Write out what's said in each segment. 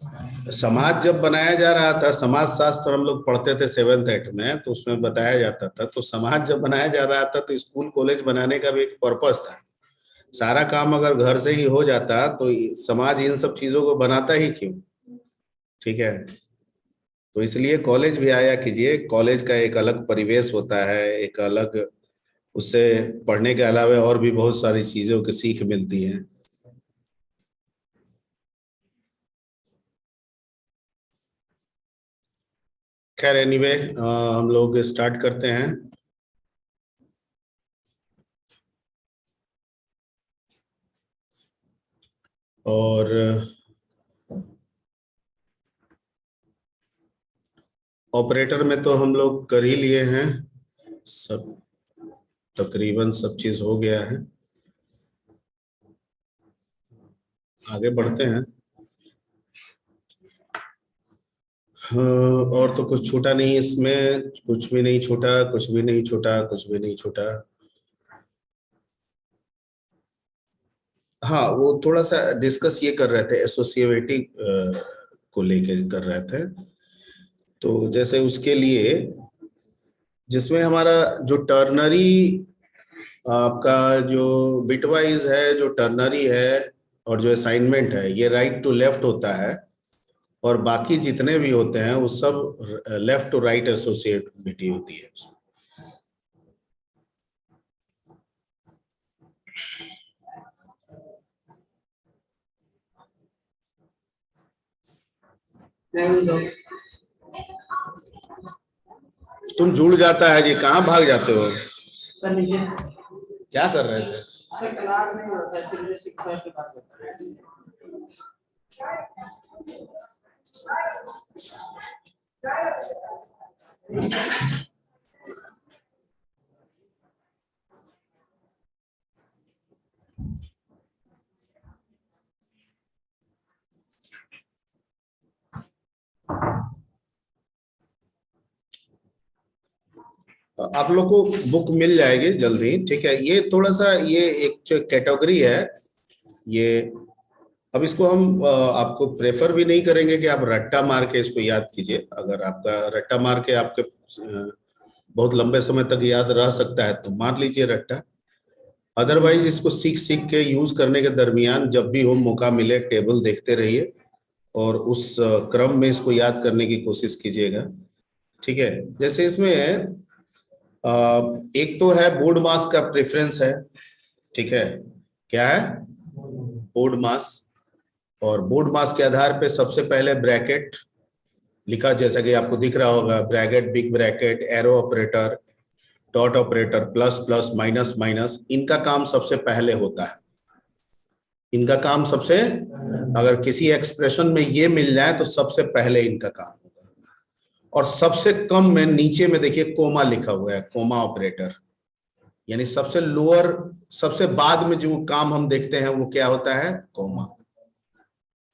समाज जब बनाया जा रहा था, समाज शास्त्र हम लोग पढ़ते थे 7th 8th में, तो उसमें बताया जाता था। तो समाज जब बनाया जा रहा था तो स्कूल कॉलेज बनाने का भी एक पर्पस था। सारा काम अगर घर से ही हो जाता तो समाज इन सब चीजों को बनाता ही क्यों? ठीक है। तो इसलिए कॉलेज भी आया कीजिए। कॉलेज का एक अलग परिवेश होता है, एक अलग, उससे पढ़ने के अलावा और भी बहुत सारी चीजों की सीख मिलती है। खैर एनीवे, हम लोग स्टार्ट करते हैं। और ऑपरेटर में तो हम लोग कर ही लिए हैं सब, तकरीबन सब चीज हो गया है। आगे बढ़ते हैं। हाँ, और तो कुछ छूटा नहीं इसमें, कुछ भी नहीं छूटा, कुछ भी नहीं छूटा, कुछ भी नहीं छूटा। हाँ, वो थोड़ा सा डिस्कस ये कर रहे थे, एसोसिएटिव को लेके कर रहे थे। तो जैसे उसके लिए, जिसमें हमारा जो टर्नरी, आपका जो बिटवाइज है, जो टर्नरी है और जो असाइनमेंट है, ये राइट टू लेफ्ट होता है। और बाकी जितने भी होते हैं वो सब लेफ्ट टू राइट एसोसिएटिविटी होती है। तुम जुड़ जाता है जी, कहाँ भाग जाते हो? सर नीचे क्या कर रहे थे? सर क्लास नहीं होता है, सिर्फ शिक्षक के पास होता है। आप लोग को बुक मिल जाएगी जल्दी, ठीक है। ये थोड़ा सा, ये एक कैटेगरी है ये। अब इसको हम आपको प्रेफर भी नहीं करेंगे कि आप रट्टा मार के इसको याद कीजिए। अगर आपका रट्टा मार के आपके बहुत लंबे समय तक याद रह सकता है तो मार लीजिए रट्टा। अदरवाइज इसको सीख सीख के यूज करने के दरमियान जब भी हो मौका मिले, टेबल देखते रहिए और उस क्रम में इसको याद करने की कोशिश कीजिएगा। ठीक है। जैसे इसमें एक तो है बोर्ड मास का प्रेफरेंस है। ठीक है। क्या है? बोर्ड मास। और बोर्ड मास के आधार पे सबसे पहले ब्रैकेट लिखा, जैसा कि आपको दिख रहा होगा, bracket, big bracket, arrow operator, dot operator, plus plus, minus minus, इनका काम सबसे पहले होता है। इनका काम सबसे, अगर किसी एक्सप्रेशन में ये मिल जाए तो सबसे पहले इनका काम होगा। और सबसे कम में नीचे में देखिए कोमा लिखा हुआ है, कोमा ऑपरेटर, यानी सबसे लोअर, सबसे बाद में जो काम हम देखते हैं वो क्या होता है? कोमा।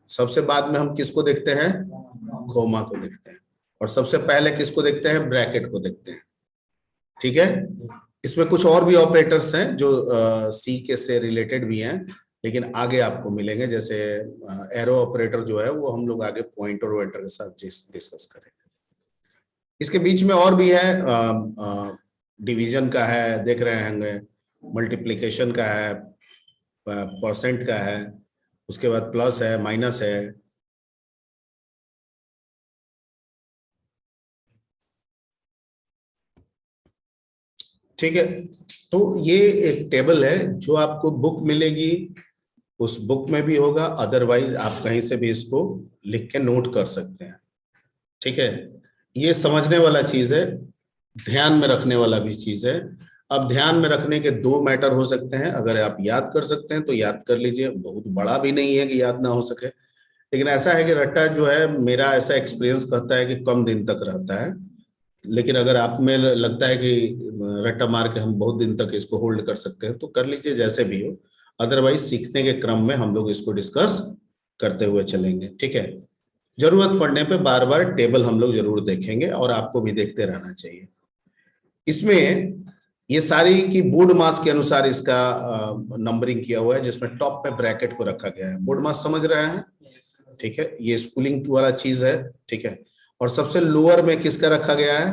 सबसे बाद में हम किसको देखते हैं? कोमा को देखते हैं। और सबसे पहले किसको देखते हैं? ब्रैकेट को देखते हैं। ठीक है। इसमें कुछ और भी ऑपरेटर्स हैं जो सी के से रिलेटेड भी हैं, लेकिन आगे आपको मिलेंगे। जैसे एरो ऑपरेटर जो है वो हम लोग आगे पॉइंटर और एंटर के साथ डिस्कस करेंगे। इसके बीच में और भी है, डिवीजन का है, देख रहे होंगे, मल्टीप्लिकेशन का है, परसेंट का है, उसके बाद प्लस है, माइनस है। ठीक है। तो ये एक टेबल है जो आपको बुक मिलेगी, उस बुक में भी होगा, अदरवाइज आप कहीं से भी इसको लिख के नोट कर सकते हैं। ठीक है। ये समझने वाला चीज है, ध्यान में रखने वाला भी चीज है। अब ध्यान में रखने के दो मैटर हो सकते हैं। अगर आप याद कर सकते हैं तो याद कर लीजिए, बहुत बड़ा भी नहीं है कि याद ना हो सके। लेकिन ऐसा है कि रट्टा जो है, मेरा ऐसा एक्सपीरियंस कहता है कि कम दिन तक रहता है। लेकिन अगर आप में लगता है कि रट्टा मार के हम बहुत दिन तक इसको होल्ड कर सकते हैं तो कर लीजिए, जैसे भी हो। अदरवाइज सीखने के क्रम में हम लोग इसको डिस्कस करते हुए चलेंगे। ठीक है। जरूरत पड़ने पे बार बार टेबल हम लोग जरूर देखेंगे और आपको भी देखते रहना चाहिए। इसमें ये सारी की बोर्ड मास के अनुसार इसका नंबरिंग किया हुआ है, जिसमें टॉप पे ब्रैकेट को रखा गया है। बोर्ड मास समझ रहे हैं? ठीक है, ये स्कूलिंग वाला चीज है, ठीक है। और सबसे लोअर में किसका रखा गया है,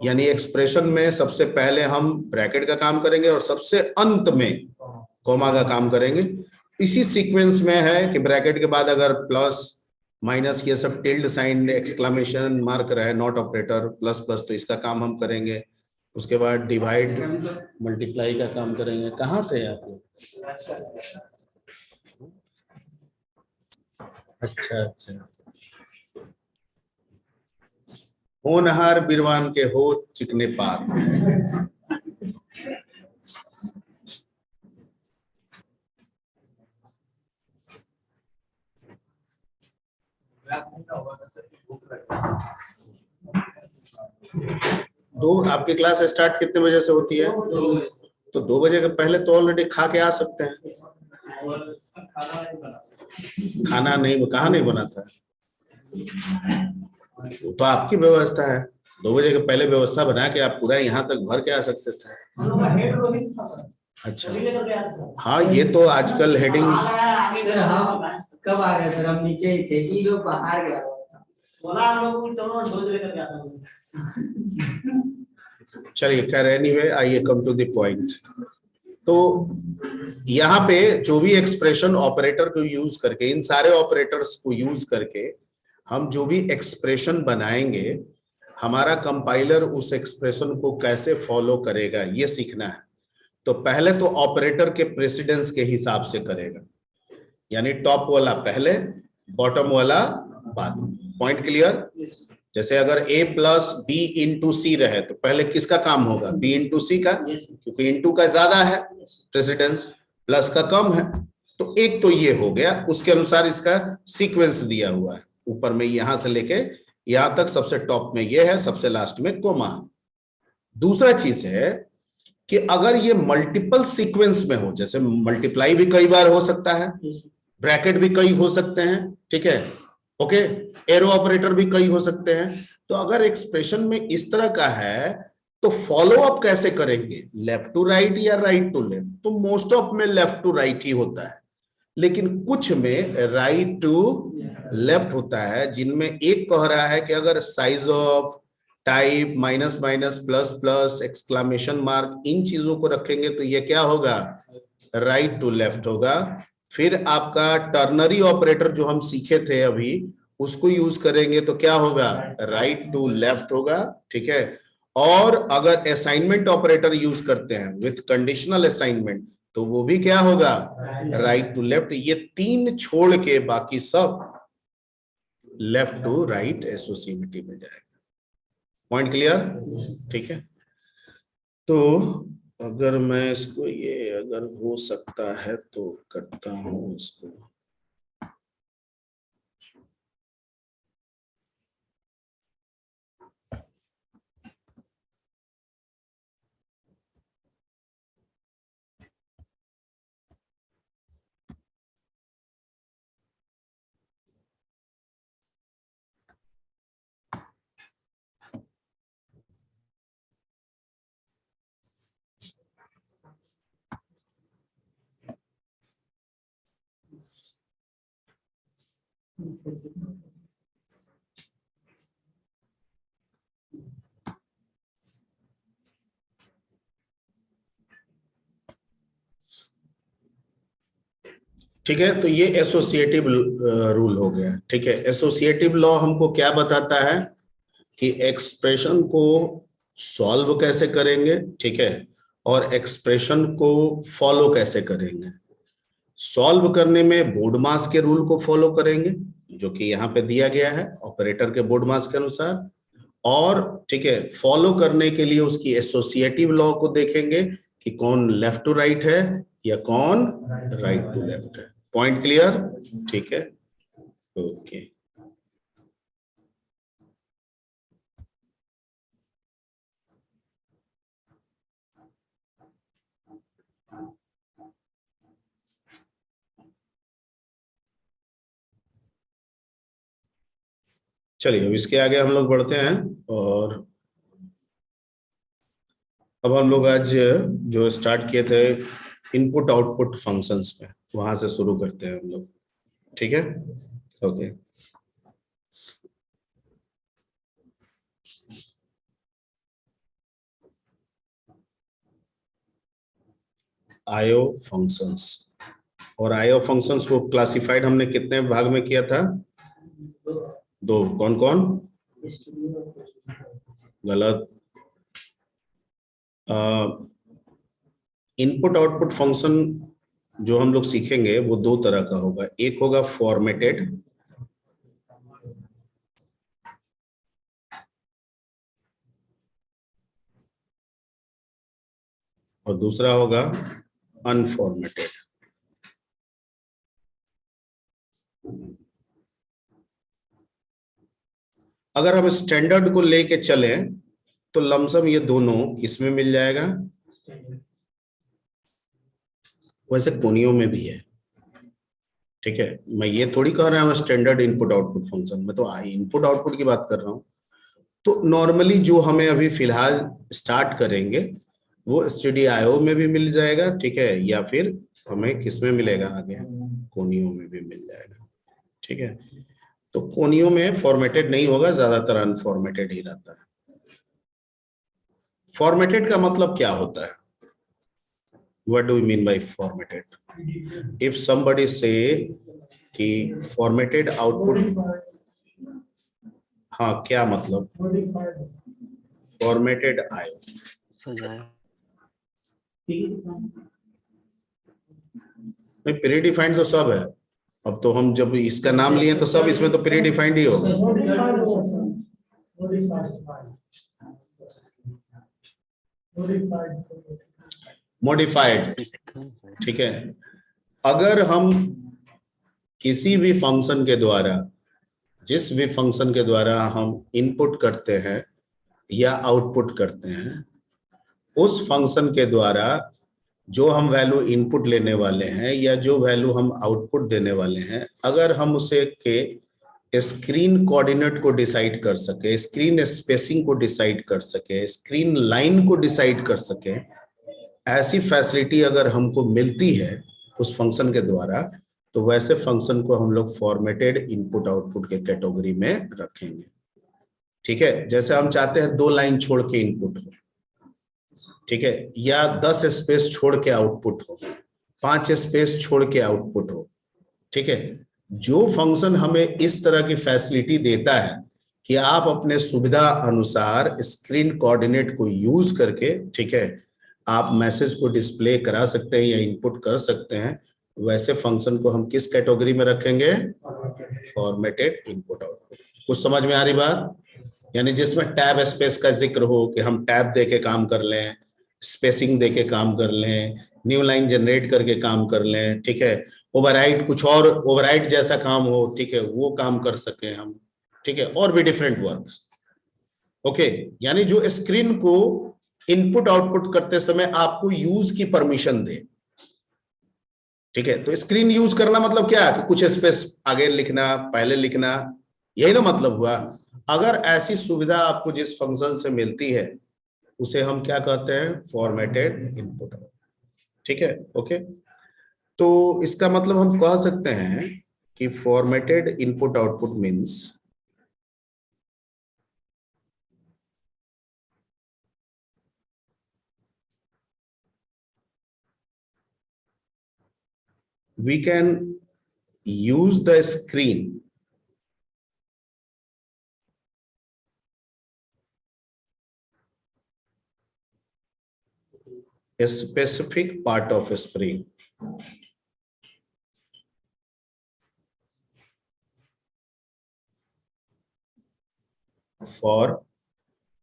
यानी एक्सप्रेशन में सबसे पहले हम ब्रैकेट का काम करेंगे और सबसे अंत में कॉमा का काम करेंगे। इसी सीक्वेंस में है कि ब्रैकेट के बाद अगर प्लस माइनस ये सब टिल्ड साइन एक्सक्लेमेशन मार्क रहे, नॉट ऑपरेटर, प्लस प्लस, तो इसका काम हम करेंगे। उसके बाद डिवाइड मल्टीप्लाई का काम करेंगे। कहाँ थे आप लोग? अच्छा अच्छा। होनहार बिरवान के हो चिकने पार। आपकी क्लास स्टार्ट कितने बजे से होती है? तो 2 बजे के पहले तो ऑलरेडी खा के आ सकते हैं। खाना नहीं, कहाँ नहीं बना था, तो आपकी व्यवस्था है। 2 बजे के पहले व्यवस्था बना के आप पूरा यहाँ तक भर के आ सकते थे। अच्छा हाँ, ये तो आजकल हेडिंग। सर हम कब आ गए सर? हम नीचे ही थे, ये लोग बाहर गया बोला, हम लोग दोनों डोज लेकर गया था। चलिए खैर, एनीवे आइए कम टू द पॉइंट। तो यहाँ पे जो भी एक्सप्रेशन ऑपरेटर को यूज करके, इन सारे ऑपरेटर्स को यूज करके हम जो भी एक्सप्रेशन बनाएंगे, हमारा कंपाइलर उस एक्सप्रेशन को कैसे फॉलो करेगा ये सीखना है। तो पहले तो ऑपरेटर के प्रेसिडेंस के हिसाब से करेगा, यानी टॉप वाला पहले, बॉटम वाला बाद में। Point clear? जैसे अगर a प्लस बी इंटू सी रहे तो पहले किसका काम होगा? b इंटू सी का, क्योंकि इंटू का ज्यादा है प्रेसिडेंस, प्लस का कम है। तो एक तो ये हो गया, उसके अनुसार इसका सीक्वेंस दिया हुआ है। ऊपर में यहां से लेके यहां तक सबसे टॉप में ये है, सबसे लास्ट में कोमा। दूसरा चीज है कि अगर ये मल्टीपल सीक्वेंस में हो, जैसे मल्टीप्लाई भी कई बार हो सकता है, ब्रैकेट भी कई हो सकते हैं, ठीक है, ओके, एरो ऑपरेटर भी कई हो सकते हैं। तो अगर एक्सप्रेशन में इस तरह का है तो फॉलो अप कैसे करेंगे? लेफ्ट टू राइट या राइट टू लेफ्ट? तो मोस्ट ऑफ में लेफ्ट टू राइट ही होता है, लेकिन कुछ में राइट टू लेफ्ट होता है, जिनमें एक कह रहा है कि अगर size of, type, minus minus, plus plus, exclamation mark, इन चीजों को रखेंगे तो ये क्या होगा? राइट टू लेफ्ट होगा। फिर आपका टर्नरी ऑपरेटर जो हम सीखे थे अभी, उसको यूज करेंगे तो क्या होगा? राइट टू लेफ्ट होगा, ठीक है। और अगर असाइनमेंट ऑपरेटर यूज करते हैं विथ कंडीशनल असाइनमेंट, तो वो भी क्या होगा? Right to left. ये तीन छोड़ के बाकी सब लेफ्ट टू राइट एसोसिएटिव में जाएगा। Point clear? ठीक है। तो अगर मैं इसको, ये अगर हो सकता है तो करता हूं इसको। ठीक है, तो ये एसोसिएटिव रूल हो गया, ठीक है। एसोसिएटिव लॉ हमको क्या बताता है कि एक्सप्रेशन को सॉल्व कैसे करेंगे, ठीक है, और एक्सप्रेशन को फॉलो कैसे करेंगे। सॉल्व करने में बोर्ड मास के रूल को फॉलो करेंगे, जो कि यहाँ पे दिया गया है ऑपरेटर के बोर्ड मास के अनुसार। और ठीक है, फॉलो करने के लिए उसकी एसोसिएटिव लॉ को देखेंगे कि कौन लेफ्ट टू राइट है या कौन राइट टू लेफ्ट है। Point clear? ठीक है, ओके। चलिए अब इसके आगे हम लोग बढ़ते हैं, और अब हम लोग आज जो स्टार्ट किए थे इनपुट आउटपुट फंक्शंस में, वहां से शुरू करते हैं हम लोग, ठीक है, ओके। IO functions. और आईओ फंक्शंस को क्लासिफाइड हमने कितने भाग में किया था? दो। कौन कौन? गलत। इनपुट आउटपुट फंक्शन जो हम लोग सीखेंगे वो दो तरह का होगा। एक होगा फॉर्मेटेड, और दूसरा होगा अनफॉर्मेटेड। अगर हम स्टैंडर्ड को लेके चले तो लमसम ये दोनों किसमें मिल जाएगा? वैसे कोनियों में भी है, ठीक है। मैं ये थोड़ी कह रहा हूँ स्टैंडर्ड इनपुट आउटपुट फंक्शन, मैं तो इनपुट आउटपुट की बात कर रहा हूँ। तो नॉर्मली जो हमें अभी फिलहाल स्टार्ट करेंगे वो STDIO में भी मिल जाएगा, ठीक है, या फिर हमें किसमें मिलेगा आगे? कोनियों में भी मिल जाएगा, ठीक है। तो कोनियों में फॉर्मेटेड नहीं होगा, ज्यादातर अनफॉर्मेटेड ही रहता है। फॉर्मेटेड का मतलब क्या होता है? What do you mean by formatted? If somebody say कि formatted output, हाँ क्या मतलब? formatted IO नहीं, प्री डिफाइंड तो सब है। अब तो हम जब इसका नाम लिए तो सब इसमें तो प्री डिफाइंड ही होगा। मॉडिफाइड, ठीक है। अगर हम किसी भी फंक्शन के द्वारा, जिस भी फंक्शन के द्वारा हम इनपुट करते हैं या आउटपुट करते हैं, उस फंक्शन के द्वारा जो हम वैल्यू इनपुट लेने वाले हैं या जो वैल्यू हम आउटपुट देने वाले हैं, अगर हम उसे के स्क्रीन कोऑर्डिनेट को डिसाइड कर सके, स्क्रीन स्पेसिंग को डिसाइड कर सके, स्क्रीन लाइन को डिसाइड कर सके, ऐसी फैसिलिटी अगर हमको मिलती है उस फंक्शन के द्वारा, तो वैसे फंक्शन को हम लोग फॉर्मेटेड इनपुट आउटपुट के कैटेगरी में रखेंगे, ठीक है। जैसे हम चाहते हैं 2 लाइन छोड़ के इनपुट हो, ठीक है, या 10 स्पेस छोड़ के आउटपुट हो, 5 स्पेस छोड़ के आउटपुट हो, ठीक है। जो फंक्शन हमें इस तरह की फैसिलिटी देता है कि आप अपने सुविधा अनुसार स्क्रीन कोऑर्डिनेट को यूज करके, ठीक है, आप मैसेज को डिस्प्ले करा सकते हैं या इनपुट कर सकते हैं, वैसे फंक्शन को हम किस कैटेगरी में रखेंगे? Formatted input output. कुछ समझ में आ रही बात? यानी जिसमें टैब स्पेस का जिक्र हो कि हम टैब देके काम कर लें, स्पेसिंग देके काम कर लें, न्यू लाइन जनरेट करके काम कर लें, ठीक है, ओवरराइट कुछ और ओवरराइट जैसा काम हो, ठीक है, वो काम कर सके हम, ठीक है, और भी डिफरेंट वर्क्स, ओके। यानी जो स्क्रीन को इनपुट आउटपुट करते समय आपको यूज की परमिशन दे, ठीक है। तो स्क्रीन यूज करना मतलब क्या है कि कुछ स्पेस आगे लिखना, पहले लिखना, यही ना मतलब हुआ। अगर ऐसी सुविधा आपको जिस फंक्शन से मिलती है उसे हम क्या कहते हैं? फॉर्मेटेड इनपुट, ठीक है, ओके। तो इसका मतलब हम कह सकते हैं कि formatted input output means we can use the screen a specific part of a screen for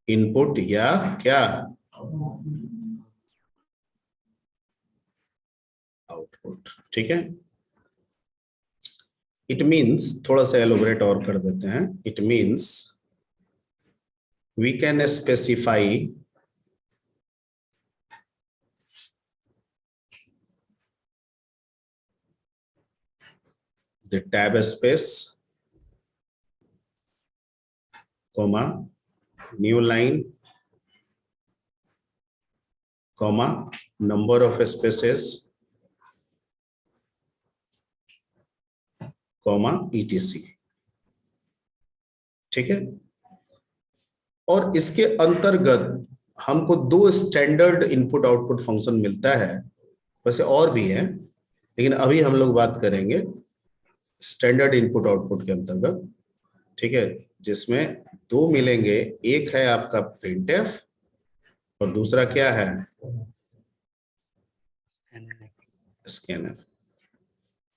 input या क्या? आउटपुट, ठीक है। इट मीन्स, थोड़ा सा एलोबरेट और कर देते हैं, it means we can specify the tab space, comma, new line, comma, number of spaces, comma, etc, ठीक है। और इसके अंतर्गत हमको 2 स्टैंडर्ड इनपुट आउटपुट फंक्शन मिलता है। वैसे और भी है, लेकिन अभी हम लोग बात करेंगे स्टैंडर्ड इनपुट आउटपुट के अंतर्गत, ठीक है, जिसमें दो मिलेंगे। एक है आपका प्रिंटफ और दूसरा क्या है, स्कैनर।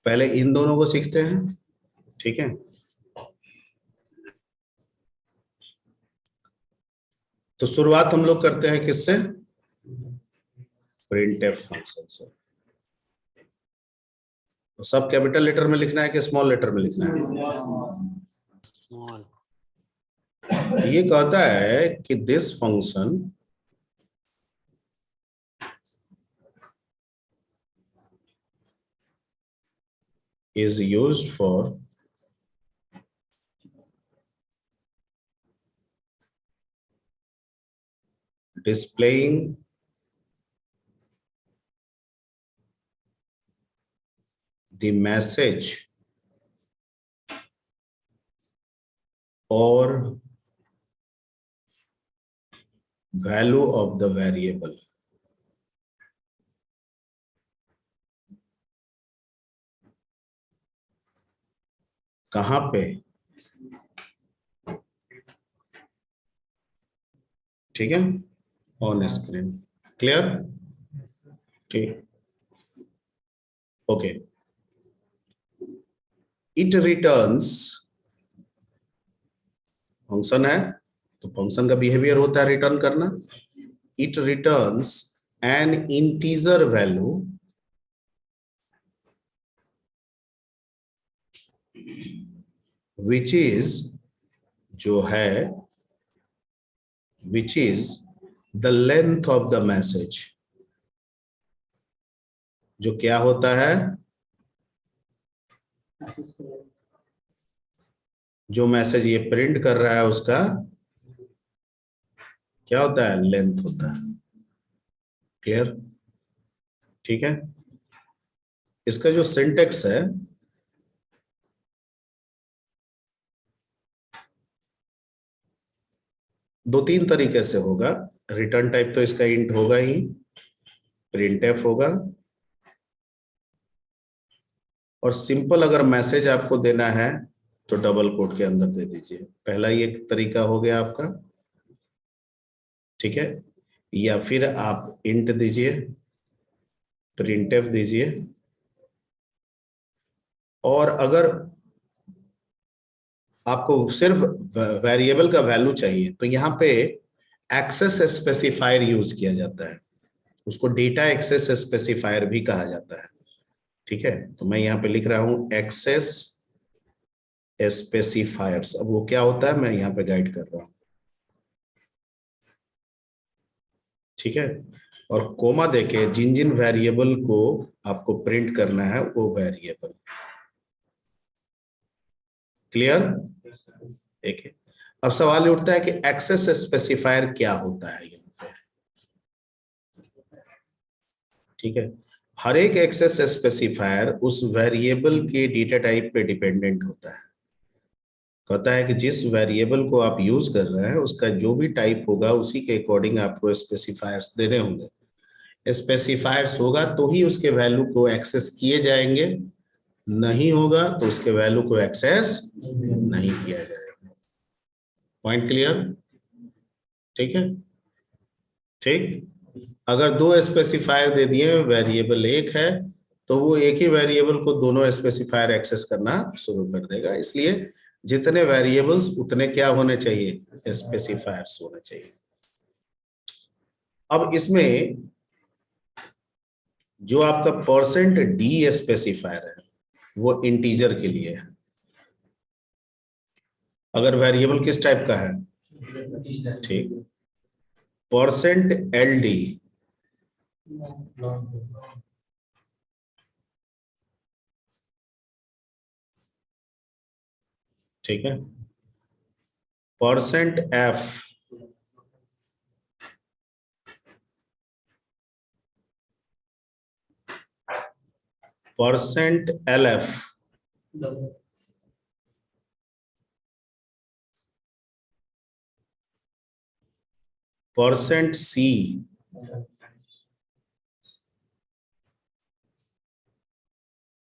पहले इन दोनों को सीखते हैं, ठीक है। तो शुरुआत हम लोग करते हैं किससे, प्रिंटफ फंक्शन से। तो सब कैपिटल लेटर में लिखना है कि स्मॉल लेटर में लिखना है? ये कहता है कि this function is used for displaying the message or value of the variable. कहां पे, ठीक है, ऑन स्क्रीन। क्लियर, ठीक, ओके। इट रिटर्न्स, फंक्शन है तो फंक्शन का बिहेवियर होता है रिटर्न करना। It returns N integer value which is, जो है, which is the length of the message, जो क्या होता है, जो मैसेज ये प्रिंट कर रहा है उसका क्या होता है, लेंथ होता है। क्लियर, ठीक है। इसका जो सिंटेक्स है, दो तीन तरीके से होगा। रिटर्न टाइप तो इसका इंट होगा ही, प्रिंटफ होगा, और सिंपल अगर मैसेज आपको देना है तो डबल कोट के अंदर दे दीजिए। पहला ये तरीका हो गया आपका, ठीक है। या फिर आप इंट दीजिए, प्रिंटफ दीजिए, और अगर आपको सिर्फ वेरिएबल का वैल्यू चाहिए तो यहाँ पे एक्सेस स्पेसिफायर यूज किया जाता है। उसको डेटा एक्सेस स्पेसिफायर भी कहा जाता है, ठीक है। तो मैं यहाँ पे लिख रहा हूं एक्सेस स्पेसिफायर्स। अब वो क्या होता है मैं यहाँ पे गाइड कर रहा हूं, ठीक है। और कोमा देके जिन जिन वेरिएबल को आपको प्रिंट करना है वो वेरिएबल। क्लियर, ठीक है। अब सवाल उठता है कि एक्सेस स्पेसिफायर क्या होता है यहाँ पे, ठीक है। हर एक एक्सेस स्पेसिफायर उस वेरिएबल के डेटा टाइप पे डिपेंडेंट होता है। कहता है कि जिस वेरिएबल को आप यूज कर रहे हैं उसका जो भी टाइप होगा उसी के अकॉर्डिंग आपको स्पेसिफायर्स देने होंगे। स्पेसिफायर्स होगा तो ही उसके वैल्यू को एक्सेस किए जाएंगे, नहीं होगा तो उसके वैल्यू को एक्सेस नहीं किया जाएगा। पॉइंट क्लियर, ठीक है, ठीक। अगर दो स्पेसिफायर दे दिए, वेरिएबल एक है, तो वो एक ही वेरिएबल को दोनों स्पेसिफायर एक्सेस करना शुरू कर देगा। इसलिए जितने वेरिएबल्स उतने क्या होने चाहिए, स्पेसिफायर्स होने चाहिए। अब इसमें जो आपका परसेंट डी स्पेसिफायर है वो इंटीजर के लिए है। अगर वेरिएबल किस टाइप का है, ठीक, परसेंट एल डी, ठीक है, percent F, percent L F, percent C,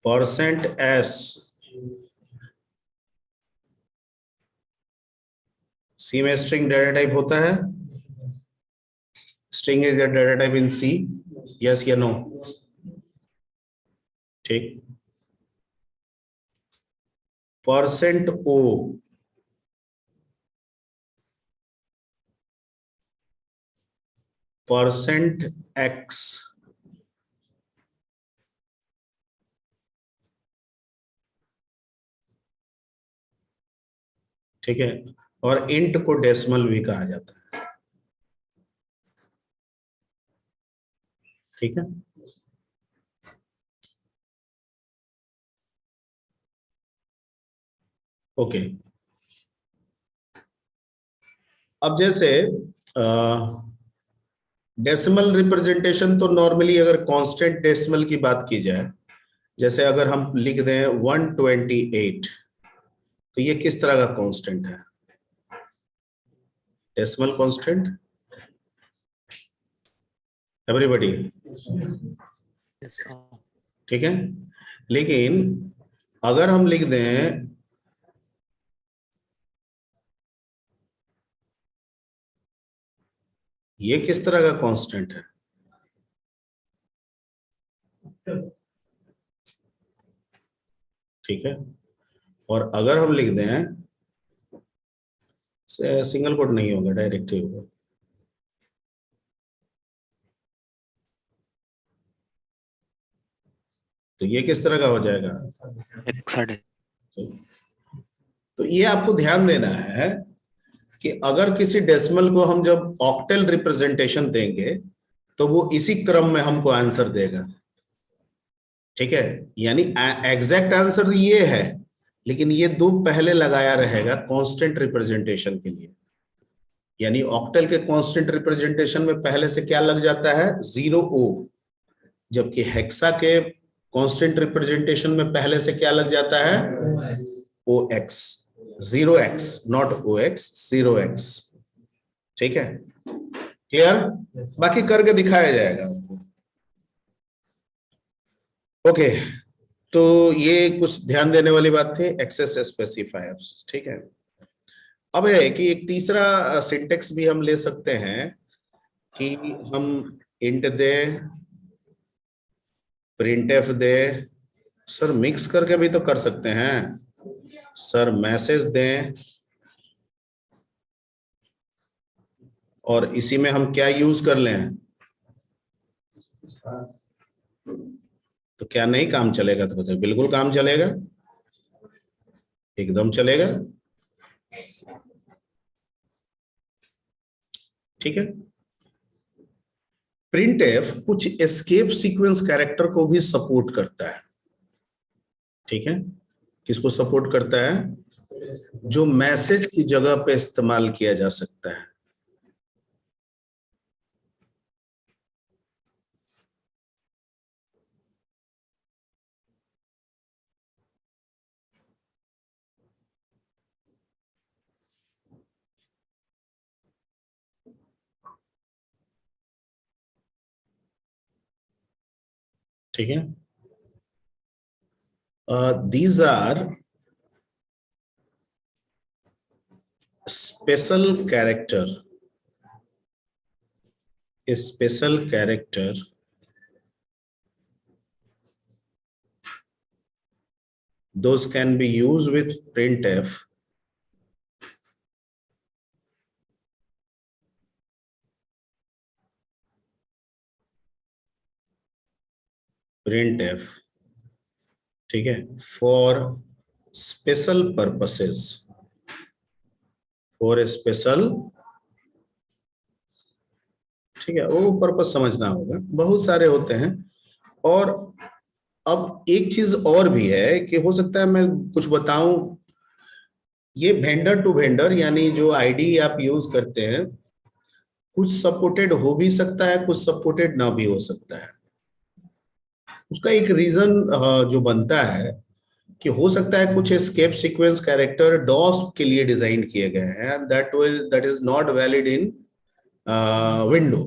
%s C में स्ट्रिंग डाटा टाइप होता है, string is data type in C, yes या नो? ठीक। %o %x ठीक है, और इंट को डेसिमल भी कहा जाता है। ठीक है, ओके। अब जैसे डेसिमल रिप्रेजेंटेशन तो नॉर्मली अगर कांस्टेंट डेसिमल की बात की जाए, जैसे अगर हम लिख दें 128, तो ये किस तरह का कांस्टेंट है? Decimal constant, everybody? ठीक है, लेकिन अगर हम लिख दें ये किस तरह का कांस्टेंट है? ठीक है, और अगर हम लिख दें, सिंगल कोट नहीं होगा, डायरेक्ट ही होगा, तो ये किस तरह का हो जाएगा? तो ये आपको ध्यान देना है कि अगर किसी डेसिमल को हम जब ऑक्टल रिप्रेजेंटेशन देंगे तो वो इसी क्रम में हमको आंसर देगा। ठीक है, यानी एग्जैक्ट आंसर ये है, लेकिन ये दो पहले लगाया रहेगा कांस्टेंट रिप्रेजेंटेशन के लिए। यानी ऑक्टल के कांस्टेंट रिप्रेजेंटेशन में पहले से क्या लग जाता है? 0O, जबकि हेक्सा के कांस्टेंट रिप्रेजेंटेशन में पहले से क्या लग जाता है? OX, 0X, not OX, 0X। ठीक है, क्लियर? बाकी करके दिखाया जाएगा आपको। ओके, तो ये कुछ ध्यान देने वाली बात थी, एक्सेस स्पेसिफायर्स। ठीक है, अब है कि एक तीसरा सिंटेक्स भी हम ले सकते हैं कि हम इंट दे, प्रिंटफ दे, सर मिक्स करके भी तो कर सकते हैं सर, मैसेज दें, और इसी में हम क्या यूज कर लें, तो क्या नहीं काम चलेगा? तो बताइए, बिल्कुल काम चलेगा, एकदम चलेगा। ठीक है, प्रिंटफ कुछ एस्केप सीक्वेंस कैरेक्टर को भी सपोर्ट करता है। ठीक है, किसको सपोर्ट करता है? जो मैसेज की जगह पे इस्तेमाल किया जा सकता है। ठीक है, these are special character, a special character those can be used with printf ठीक है, for special purposes, for special. ठीक है, वो पर्पस समझना होगा, बहुत सारे होते हैं। और अब एक चीज और भी है कि हो सकता है मैं कुछ बताऊं, ये वेंडर टू वेंडर यानी जो आईडी आप यूज करते हैं, कुछ सपोर्टेड हो भी सकता है, कुछ सपोर्टेड ना भी हो सकता है। उसका एक रीजन जो बनता है कि हो सकता है कुछ एस्केप सीक्वेंस कैरेक्टर डॉस के लिए डिजाइन किए गए हैं, that is not valid in window.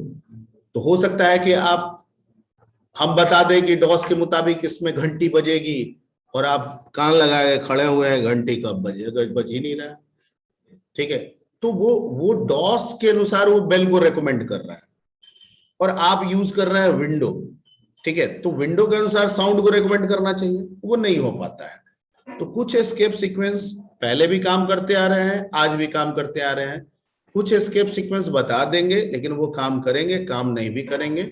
तो हो सकता है कि आप हम बता दें कि डॉस के मुताबिक इसमें घंटी बजेगी और आप कान लगाए खड़े हुए हैं, घंटी कब बजेगा, बज ही नहीं रहा। ठीक है, तो वो डॉस के अनुसार वो बेल को रेकमेंड कर रहा है और आप यूज कर रहे हैं विंडो। ठीक है, तो विंडो के अनुसार साउंड को रेकमेंड करना चाहिए, वो नहीं हो पाता है। तो कुछ एस्केप सीक्वेंस पहले भी काम करते आ रहे हैं, आज भी काम करते आ रहे हैं। कुछ एस्केप सीक्वेंस बता देंगे लेकिन वो काम करेंगे, काम नहीं भी करेंगे।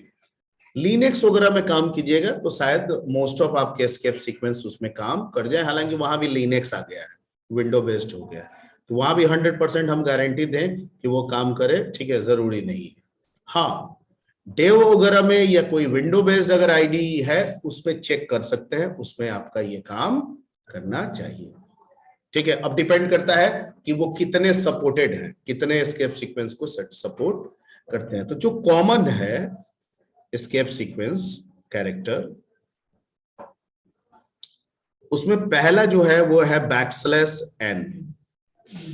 लिनक्स वगैरह में काम कीजिएगा तो शायद मोस्ट ऑफ आपके एस्केप सीक्वेंस उसमें काम कर जाए, हालांकि वहां भी लिनक्स आ गया है, विंडो बेस्ड हो गया है, तो वहां भी 100% हम गारंटी दें कि वो काम करे। ठीक है, जरूरी नहीं है। हाँ, डेव वगैरह में या कोई विंडो बेस्ड अगर आईडी है उसमें चेक कर सकते हैं, उसमें आपका ये काम करना चाहिए। ठीक है, अब डिपेंड करता है कि वो कितने सपोर्टेड हैं, कितने एस्केप सीक्वेंस को सपोर्ट करते हैं। तो जो कॉमन है एस्केप सीक्वेंस कैरेक्टर, उसमें पहला जो है वो है \n।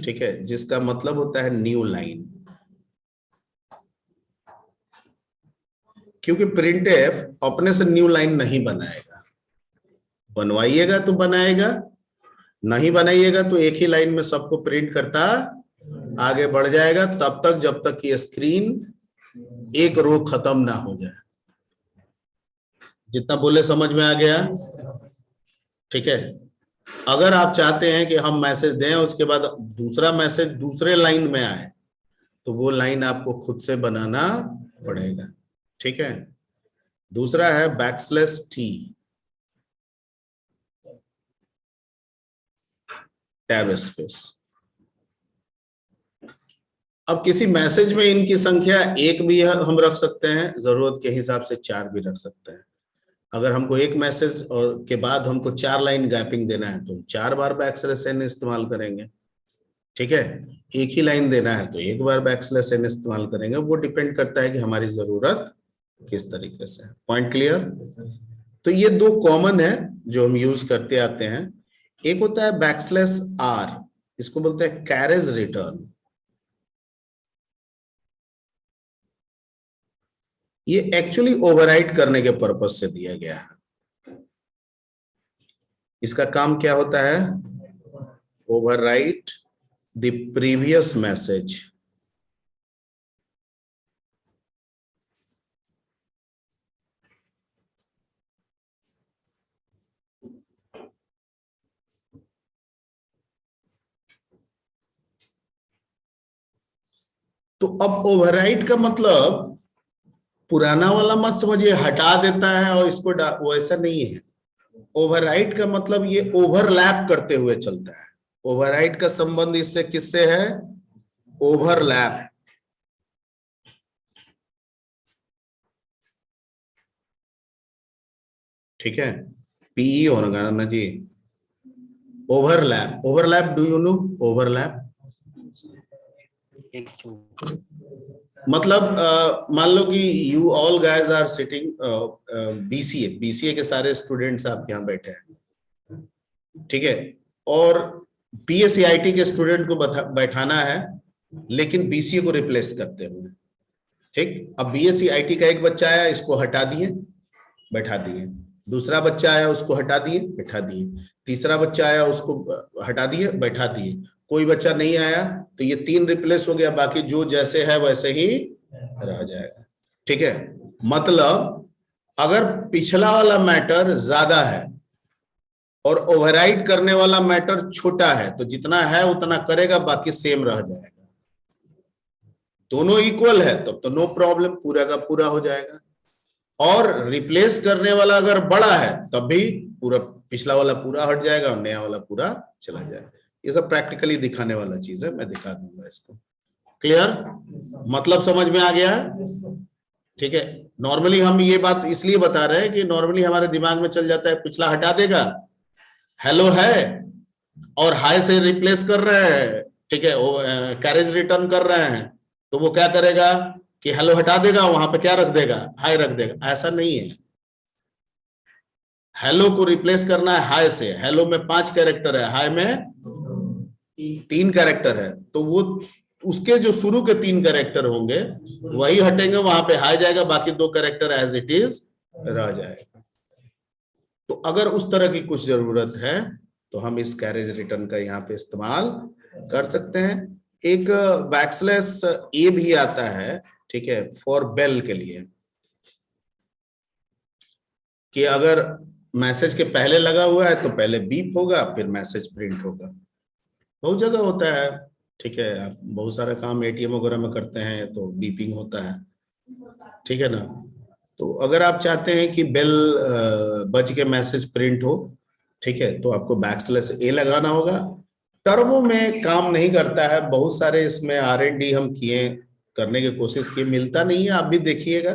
ठीक है, जिसका मतलब होता है न्यू लाइन, क्योंकि प्रिंटफ अपने से न्यू लाइन नहीं बनाएगा। बनवाइएगा तो बनाएगा, नहीं बनाइएगा तो एक ही लाइन में सबको प्रिंट करता आगे बढ़ जाएगा, तब तक जब तक कि स्क्रीन एक रो खत्म ना हो जाए। जितना बोले समझ में आ गया? ठीक है, अगर आप चाहते हैं कि हम मैसेज दें उसके बाद दूसरा मैसेज दूसरे लाइन में आए तो वो लाइन आपको खुद से बनाना पड़ेगा। ठीक है, दूसरा है \t, टैब स्पेस। अब किसी मैसेज में इनकी संख्या एक भी हम रख सकते हैं, जरूरत के हिसाब से 4 भी रख सकते हैं। अगर हमको एक मैसेज और के बाद हमको 4 लाइन गैपिंग देना है तो 4 बार \n इस्तेमाल करेंगे। ठीक है, एक ही लाइन देना है तो एक बार \n इस्तेमाल करेंगे। वो डिपेंड करता है कि हमारी जरूरत किस तरीके से है। Point clear? तो ये 2 कॉमन है जो हम यूज करते आते हैं। एक होता है \r, इसको बोलते हैं कैरेज रिटर्न। ये एक्चुअली ओवरराइट करने के पर्पज से दिया गया है। इसका काम क्या होता है? Overwrite the previous message. तो अब ओवरराइट का मतलब पुराना वाला मत समझिए हटा देता है और इसको वो ऐसा नहीं है। ओवरराइट का मतलब ये ओवरलैप करते हुए चलता है। ओवरराइट का संबंध इससे किससे है? ओवरलैप। ठीक है, पीई होगा ना जी। Overlap, overlap do you know overlap? मतलब मान लो कि you all guys are sitting BCA के सारे स्टूडेंट्स आपके यहाँ बैठे हैं। ठीक है, और बीएससीआईटी के स्टूडेंट को बैठाना है लेकिन बीसीए को रिप्लेस करते हुए। ठीक, अब बीएससीआईटी का एक बच्चा आया, इसको हटा दिए, बैठा दिए। दूसरा बच्चा आया, उसको हटा दिए, बैठा दिए। तीसरा बच्चा आया, उसको हटा दिए, बैठा दिए। कोई बच्चा नहीं आया तो ये 3 रिप्लेस हो गया, बाकी जो जैसे है वैसे ही रह जाएगा। ठीक है, मतलब अगर पिछला वाला मैटर ज्यादा है और ओवरराइड करने वाला मैटर छोटा है तो जितना है उतना करेगा, बाकी सेम रह जाएगा। दोनों इक्वल है तब तो नो प्रॉब्लम, पूरा का पूरा हो जाएगा। और रिप्लेस करने वाला अगर बड़ा है तब भी पूरा पिछला वाला पूरा हट जाएगा और नया वाला पूरा चला जाएगा। ये सब प्रैक्टिकली दिखाने वाला चीज है, मैं दिखा दूंगा इसको। क्लियर? मतलब समझ में आ गया? ठीक है, नॉर्मली हम ये बात इसलिए बता रहे हैं कि नॉर्मली हमारे दिमाग में चल जाता है पिछला हटा देगा, हेलो है और हाई से रिप्लेस कर रहे हैं। ठीक है, वो कैरेज रिटर्न कर रहे हैं तो वो क्या करेगा कि हेलो हटा देगा, वहां पे क्या रख देगा? हाई रख देगा। ऐसा नहीं है, हेलो को रिप्लेस करना है हाई से। हेलो में 5 कैरेक्टर है, हाई में 3 कैरेक्टर है, तो वो उसके जो शुरू के 3 कैरेक्टर होंगे वही हटेंगे, वहां पे हाई जाएगा, बाकी 2 कैरेक्टर एज इट इज रह जाएगा। तो अगर उस तरह की कुछ जरूरत है तो हम इस कैरेज रिटर्न का यहाँ पे इस्तेमाल कर सकते हैं। एक बैकस्लैश ए भी आता है, ठीक है, फॉर बेल के लिए, कि अगर मैसेज के पहले लगा हुआ है तो पहले बीप होगा फिर मैसेज प्रिंट होगा। बहुत जगह होता है, ठीक है, आप बहुत सारा काम एटीएम वगैरह में करते हैं तो बीपिंग होता है, ठीक है ना। तो अगर आप चाहते हैं कि बेल बज के मैसेज प्रिंट हो, ठीक है, तो आपको बैकस्लैश ए लगाना होगा। टर्बो में काम नहीं करता है, बहुत सारे इसमें R&D हम किए, करने की कोशिश की, मिलता नहीं है। आप भी देखिएगा,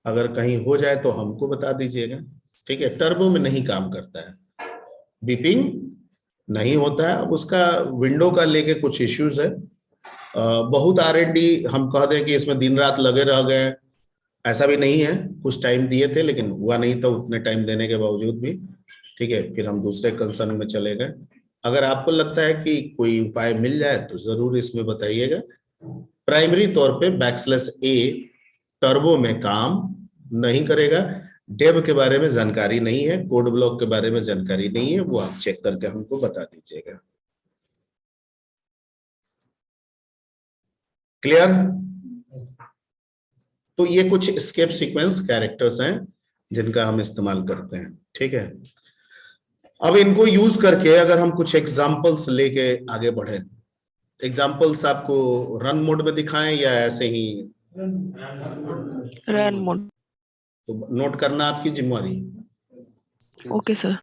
अगर कहीं हो जाए तो हमको बता दीजिएगा, ठीक है। टर्बो में नहीं काम करता है, बीपिंग नहीं होता है। अब उसका विंडो का लेके कुछ इश्यूज है। बहुत R&D हम कह दें कि इसमें दिन रात लगे रह गए, ऐसा भी नहीं है। कुछ टाइम दिए थे लेकिन हुआ नहीं था उतने टाइम देने के बावजूद भी, ठीक है, फिर हम दूसरे कंसर्न में चले गए। अगर आपको लगता है कि कोई उपाय मिल जाए तो जरूर इसमें बताइएगा। प्राइमरी तौर पे बैकस्लैश ए टर्बो में काम नहीं करेगा। डेव के बारे में जानकारी नहीं है, कोड ब्लॉक के बारे में जानकारी नहीं है, वो आप चेक करके हमको बता दीजिएगा। क्लियर? तो ये कुछ एस्केप सीक्वेंस कैरेक्टर्स हैं जिनका हम इस्तेमाल करते हैं, ठीक है। अब इनको यूज करके अगर हम कुछ एग्जांपल्स लेके आगे बढ़े, एग्जांपल्स आपको रन मोड में दिखाएं या ऐसे ही? Run mode. तो नोट करना आपकी जिम्मेवारी। Okay sir.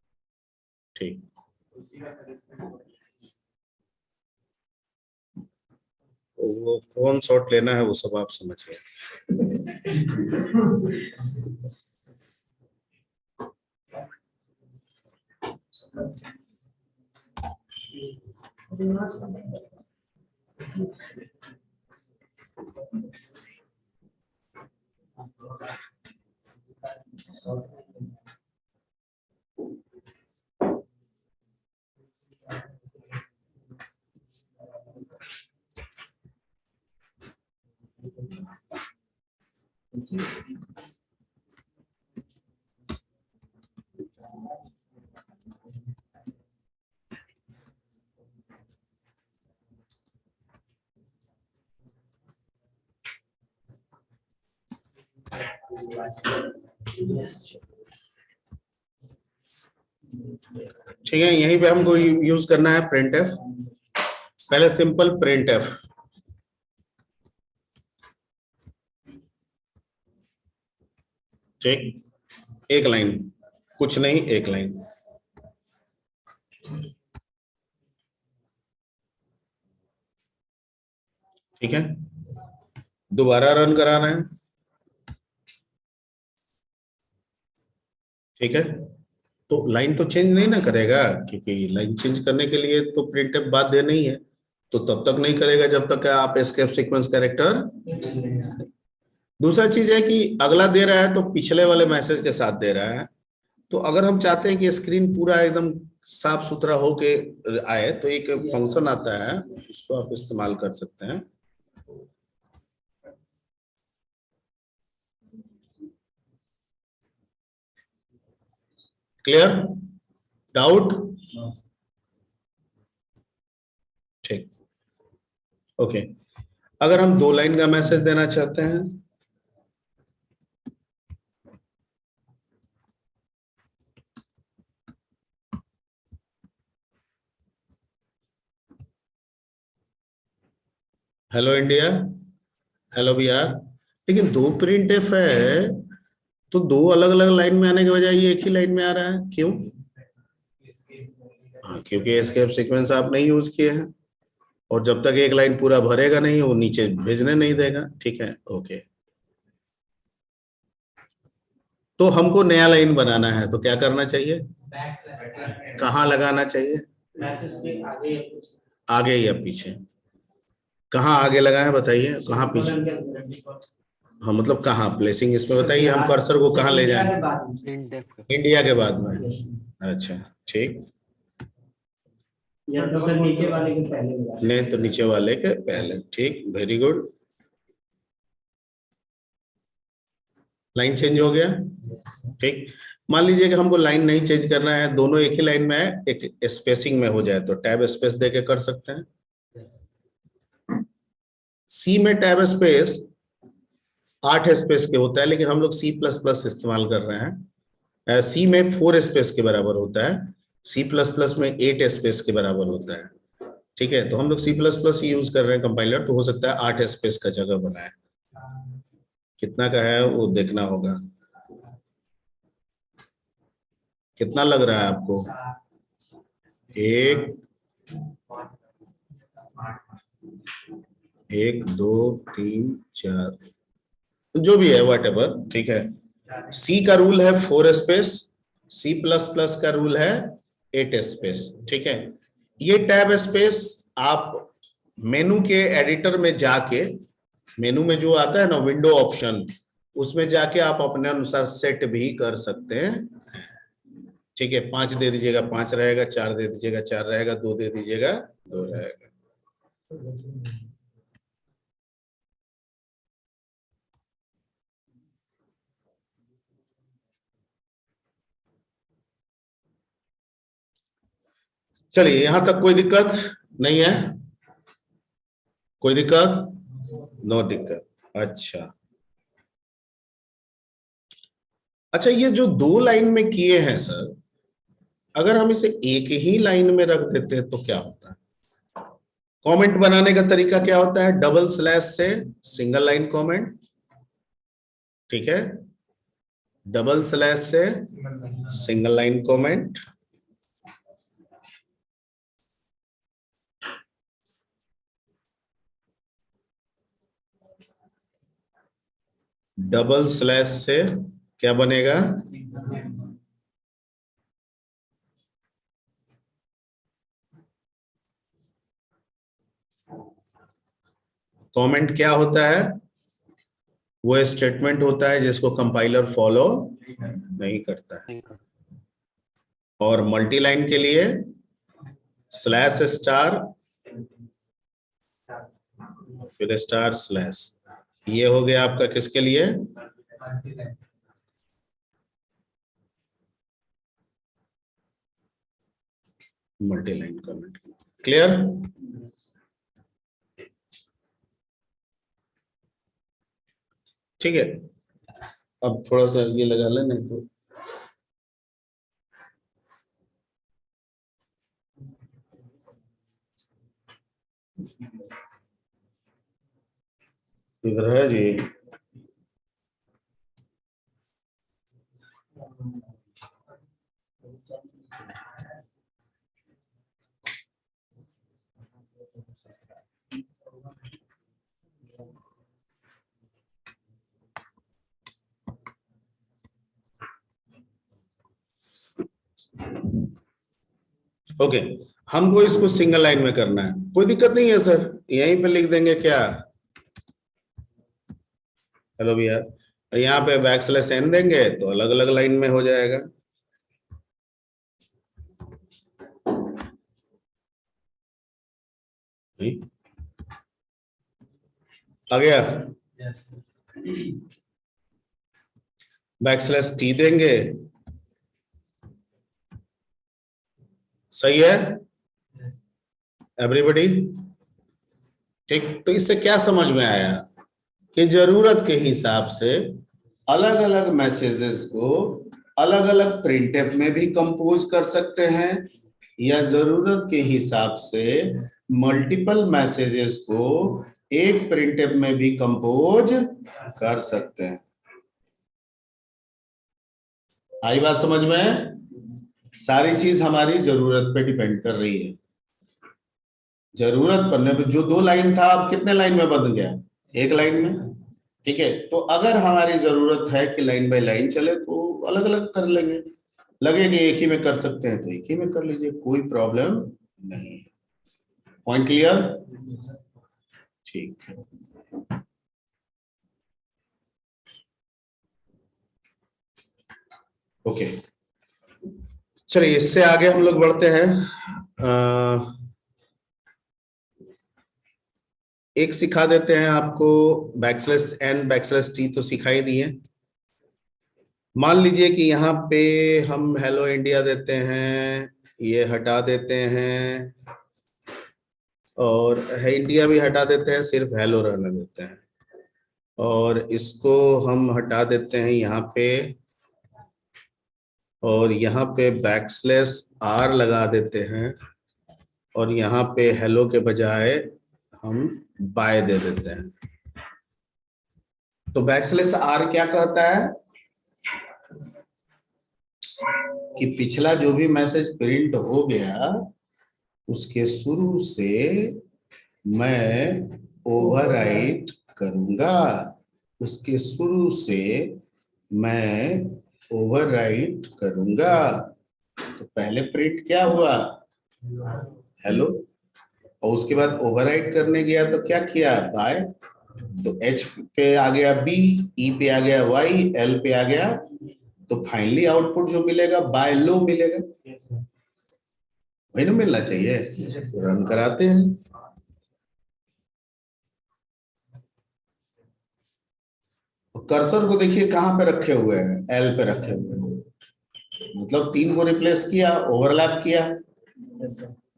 ठीक, वो कौन शॉट लेना है वो सब आप समझिए। ठीक है, यहीं पे हमको यूज करना है प्रिंट एफ। पहले सिंपल प्रिंट एफ, ठीक, एक लाइन, कुछ नहीं, एक लाइन, ठीक है। दोबारा रन कराना है, ठीक है। तो लाइन तो चेंज नहीं ना करेगा, क्योंकि लाइन चेंज करने के लिए तो प्रिंट एफ बाध्य नहीं है, तो तब तक नहीं करेगा जब तक आप एस्केप सीक्वेंस कैरेक्टर। दूसरा चीज है कि अगला दे रहा है तो पिछले वाले मैसेज के साथ दे रहा है। तो अगर हम चाहते हैं कि स्क्रीन पूरा एकदम साफ सुथरा होके आए तो एक फंक्शन आता है, उसको आप इस्तेमाल कर सकते हैं। क्लियर? डाउट? ठीक, ओके। अगर हम 2 लाइन का मैसेज देना चाहते हैं, हेलो इंडिया, हेलो बिहार, लेकिन 2 प्रिंट एफ है तो 2 अलग अलग लाइन में आने के बजाय ये एक ही लाइन में आ रहा है, क्यों? हाँ, क्योंकि एस्केप सीक्वेंस आप नहीं यूज किए हैं, और जब तक एक लाइन पूरा भरेगा नहीं वो नीचे भेजने नहीं देगा, ठीक है, ओके। तो हमको नया लाइन बनाना है तो क्या करना चाहिए? कहाँ लगाना चाहिए? मैसेज पे आगे या पीछे? आगे या पीछे? कहाँ आगे लगाएं बताइए, कहाँ पीछे? हाँ, मतलब कहाँ प्लेसिंग इसमें बताइए, हम कर्सर को कहाँ ले जाएं? इंडिया के बाद में, अच्छा, ठीक। या तो सर नीचे वाले के पहले लगा दें। नहीं तो नीचे वाले के पहले, ठीक, वेरी गुड। लाइन चेंज हो गया, ठीक। मान लीजिए कि हमको लाइन नहीं चेंज करना है, दोनों एक ही लाइन में है, एक स्पेसिंग में हो जाए तो टैब स्पेस देके कर सकते हैं। सी में टैब स्पेस 8 स्पेस के होता है, लेकिन हम लोग C++ इस्तेमाल कर रहे हैं। सी में 4 स्पेस के बराबर होता है, C++ में 8 स्पेस के बराबर होता है, ठीक है। तो हम लोग C++ यूज कर रहे हैं कंपाइलर, तो हो सकता है 8 स्पेस का जगह बनाए। कितना का है वो देखना होगा। कितना लग रहा है आपको? 1 1 2 3 4, जो भी है वट एवर, ठीक है। सी का रूल है 4 स्पेस, C++ का रूल है 8 स्पेस, ठीक है। ये टैब स्पेस आप मेनू के एडिटर में जाके, मेनू में जो आता है ना विंडो ऑप्शन, उसमें जाके आप अपने अनुसार सेट भी कर सकते हैं, ठीक है। 5 दे दीजिएगा 5 रहेगा, 4 दे दीजिएगा 4 रहेगा, 2 दे दीजिएगा 2 रहेगा। चलिए, यहां तक कोई दिक्कत नहीं है? कोई दिक्कत? नो दिक्कत। अच्छा, ये जो 2 लाइन में किए हैं सर, अगर हम इसे एक ही लाइन में रख देते हैं तो क्या होता है? कमेंट बनाने का तरीका क्या होता है? डबल स्लैश से सिंगल लाइन कमेंट, ठीक है। डबल स्लैश से single line comment, double slash से क्या बनेगा? कमेंट क्या होता है? वो स्टेटमेंट होता है जिसको कंपाइलर फॉलो नहीं करता है। और मल्टी लाइन के लिए स्लैश स्टार फिर स्टार स्लैश, ये हो गया आपका किसके लिए? Multi line comment. क्लियर? ठीक है, अब थोड़ा सा ये लगा ले, नहीं तो इधर है जी। ओके, हमको इसको सिंगल लाइन में करना है, कोई दिक्कत नहीं है सर, यहीं पे लिख देंगे क्या? हेलो भैया, यहाँ पे बैकस्लैश एन देंगे तो अलग अलग लाइन में हो जाएगा। आ गया? बैकस्लैश टी देंगे, सही है एवरीबॉडी? ठीक, तो इससे क्या समझ में आया कि जरूरत के हिसाब से अलग अलग मैसेजेस को अलग अलग प्रिंटफ में भी कंपोज कर सकते हैं, या जरूरत के हिसाब से मल्टीपल मैसेजेस को एक प्रिंटफ में भी कंपोज कर सकते हैं। आई बात समझ में? सारी चीज हमारी जरूरत पे डिपेंड कर रही है। जरूरत पड़ने पे जो 2 लाइन था अब कितने लाइन में बदल गया? 1 लाइन में, ठीक है। तो अगर हमारी जरूरत है कि लाइन बाय लाइन चले तो अलग अलग कर लेंगे, लगेगा एक ही में कर सकते हैं तो एक ही में कर लीजिए, कोई प्रॉब्लम नहीं। Point clear? ठीक है, ओके। चलिए, इससे आगे हम लोग बढ़ते हैं। एक सिखा देते हैं आपको, बैकस्लैश एन बैकस्लैश टी तो सिखाई दिए, मान लीजिए कि यहाँ पे हम हेलो इंडिया देते हैं, ये हटा देते हैं, और है इंडिया भी हटा देते हैं, सिर्फ हेलो रहने देते हैं, और इसको हम हटा देते हैं यहाँ पे, और यहाँ पे बैकस्लैश आर लगा देते हैं, और यहाँ पे हेलो के बजाय हम बाय दे देते हैं। तो बैकस्लैश आर क्या कहता है कि पिछला जो भी मैसेज प्रिंट हो गया उसके शुरू से मैं ओवरराइट करूंगा, उसके शुरू से मैं ओवरराइट करूंगा। तो पहले प्रिंट क्या हुआ, हेलो, और उसके बाद ओवरराइट करने गया तो क्या किया, बाय। तो एच पे आ गया बी, ई पे आ गया वाई, एल पे आ गया, तो फाइनली आउटपुट जो मिलेगा बाय लो मिलेगा, वही ना मिलना चाहिए। रन कराते हैं। कर्सर को देखिए कहाँ पे रखे हुए हैं, एल पे रखे हुए हैं, मतलब 3 को रिप्लेस किया, ओवरलैप किया,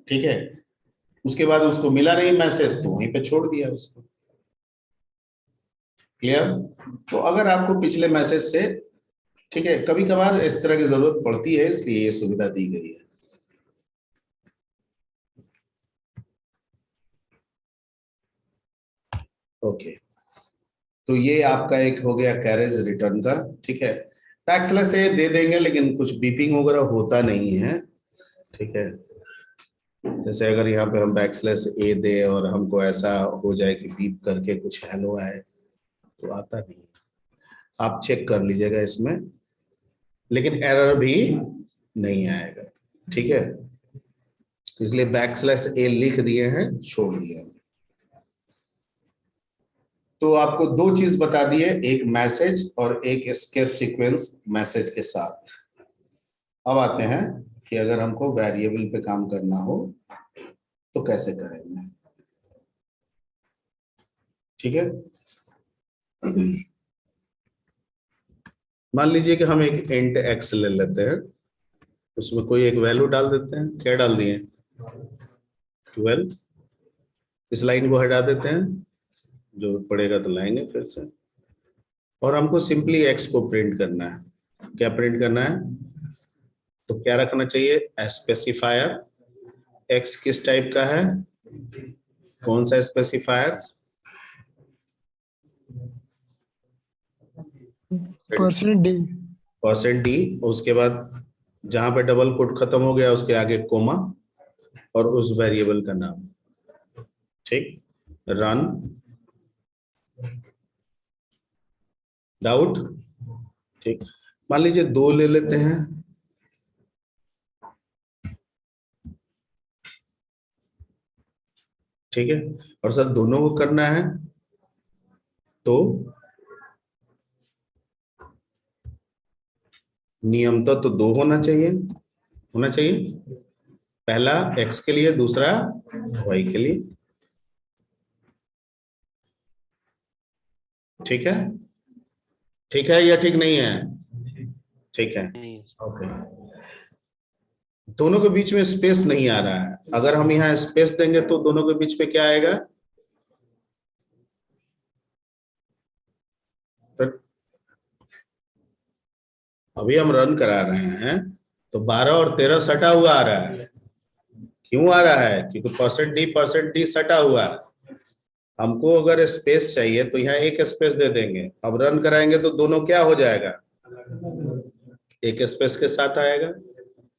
ठीक है। उसके बाद उसको मिला नहीं मैसेज तो वहीं पे छोड़ दिया उसको। क्लियर। तो अगर आपको पिछले मैसेज से, ठीक है, कभी कभार इस तरह की जरूरत पड़ती है, इसलिए ये सुविधा दी गई है। ओके, तो ये आपका एक हो गया कैरेज रिटर्न का, ठीक है। बैकस्लैश से दे देंगे लेकिन कुछ बीपिंग वगैरह होता नहीं है, ठीक है। जैसे अगर यहाँ पे हम बैकस्लैश ए दे और हमको ऐसा हो जाए कि बीप करके कुछ हेलो आए तो आता नहीं, आप चेक कर लीजिएगा इसमें, लेकिन एरर भी नहीं आएगा, ठीक है। इसलिए बैकस्लैश ए लिख दिए हैं, छोड़ दिए। तो आपको 2 चीज बता दिए, एक मैसेज और एक एस्केप सीक्वेंस मैसेज के साथ। अब आते हैं कि अगर हमको वेरिएबल पे काम करना हो तो कैसे करेंगे, ठीक है। मान लीजिए कि हम एक इंट एक्स ले लेते हैं, उसमें कोई एक वैल्यू डाल देते हैं, क्या डाल दिए, 12। इस लाइन को हटा देते हैं, जो पड़ेगा तो लाएंगे फिर से, और हमको सिंपली एक्स को प्रिंट करना है। क्या प्रिंट करना है, तो क्या रखना चाहिए, स्पेसिफायर। एक्स किस टाइप का है, कौन सा स्पेसिफायर, %d। %d। उसके बाद जहां पे डबल कोट खत्म हो गया उसके आगे कोमा, और उस वेरिएबल का नाम, ठीक। रन, डाउट, ठीक। मान लीजिए 2 ले लेते हैं, ठीक है, और सर दोनों को करना है तो नियमतः तो 2 होना चाहिए, पहला x के लिए, दूसरा y के लिए, ठीक है। ठीक है या ठीक नहीं है, ठीक है, ओके। दोनों के बीच में स्पेस नहीं आ रहा है, अगर हम यहाँ स्पेस देंगे तो दोनों के बीच में क्या आएगा, तो अभी हम रन करा रहे हैं तो 12 और 13 सटा हुआ आ रहा है। क्यों आ रहा है, क्योंकि %d सटा हुआ है। हमको अगर स्पेस चाहिए तो यहाँ एक स्पेस दे देंगे, अब रन कराएंगे तो दोनों क्या हो जाएगा, एक स्पेस के साथ आएगा,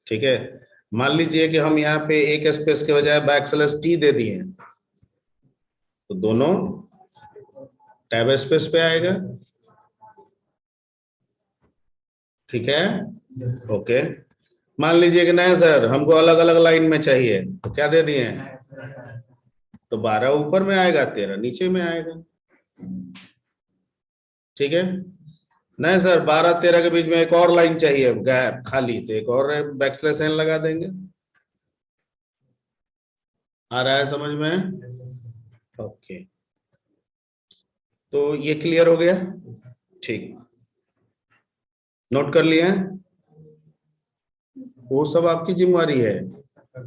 ठीक है। मान लीजिए कि हम यहाँ पे एक स्पेस के बजाय _t दे दिए तो दोनों टैब स्पेस पे आएगा, ठीक है, ओके। मान लीजिए कि नहीं सर हमको अलग अलग लाइन में चाहिए, तो क्या दे दिए, तो 12 ऊपर में आएगा, 13 नीचे में आएगा, ठीक है। नहीं सर 12 13 के बीच में एक और लाइन चाहिए गैप खाली, तो एक और बैकस्लैश n लगा देंगे। आ रहा है समझ में, ओके। तो ये क्लियर हो गया, ठीक। नोट कर लिए हैं? वो सब आपकी जिम्मेवारी है,